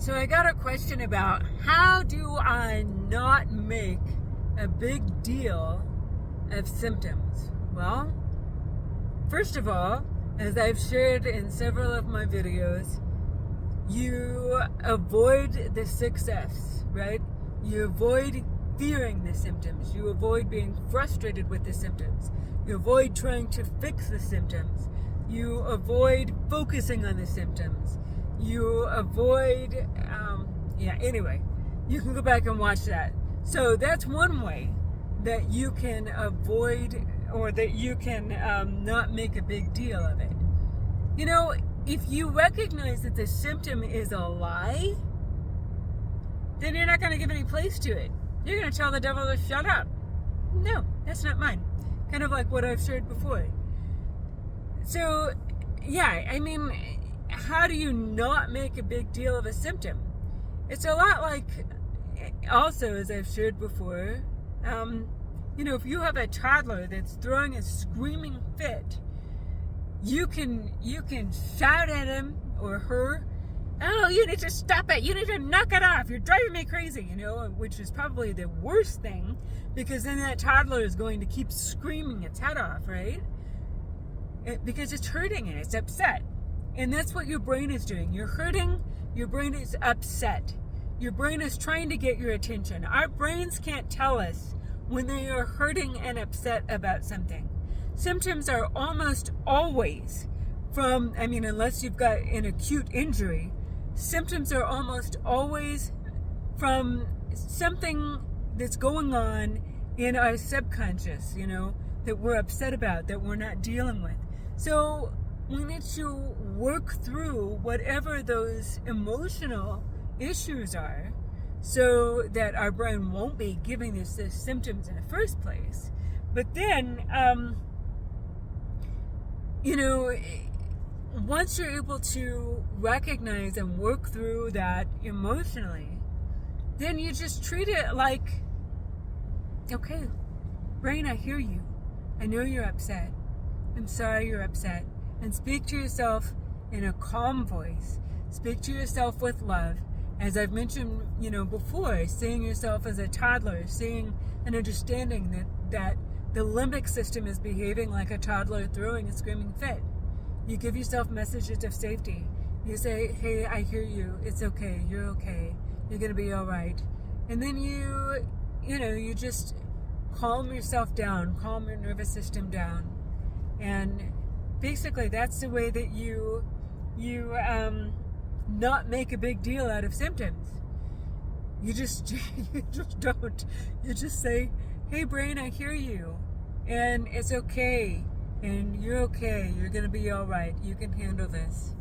So I got a question about how do I not make a big deal of symptoms? Well, first of all, as I've shared in several of my videos, you avoid the 6Fs, right? You avoid fearing the symptoms. You avoid being frustrated with the symptoms. You avoid trying to fix the symptoms. You avoid focusing on the symptoms. You avoid, anyway, you can go back and watch that. So that's one way that you can avoid, or that you can not make a big deal of it. You know, if you recognize that the symptom is a lie, then you're not going to give any place to it. You're going to tell the devil to shut up. No, that's not mine. Kind of like what I've shared before. So, yeah, I mean, how do you not make a big deal of a symptom? It's a lot like, also as I've shared before, if you have a toddler that's throwing a screaming fit, you can shout at him or her, "Oh, you need to stop it. You need to knock it off. You're driving me crazy," which is probably the worst thing, because then that toddler is going to keep screaming its head off, right? Because it's hurting and it's upset. And that's what your brain is doing. You're hurting, your brain is upset. Your brain is trying to get your attention. Our brains can't tell us when they are hurting and upset about something. Symptoms are almost always unless you've got an acute injury, symptoms are almost always from something that's going on in our subconscious, that we're upset about, that we're not dealing with. So we need to work through whatever those emotional issues are so that our brain won't be giving us the symptoms in the first place. But then, once you're able to recognize and work through that emotionally, then you just treat it like, okay, brain, I hear you. I know you're upset. I'm sorry you're upset. And speak to yourself in a calm voice. Speak to yourself with love. As I've mentioned, before, seeing yourself as a toddler, seeing and understanding that the limbic system is behaving like a toddler throwing a screaming fit. You give yourself messages of safety. You say, "Hey, I hear you. It's okay. You're okay. You're going to be all right." And then you just calm yourself down, calm your nervous system down. And basically that's the way that you not make a big deal out of symptoms. You just don't. You just say, "Hey brain, I hear you. And it's okay. And you're okay. You're going to be all right. You can handle this."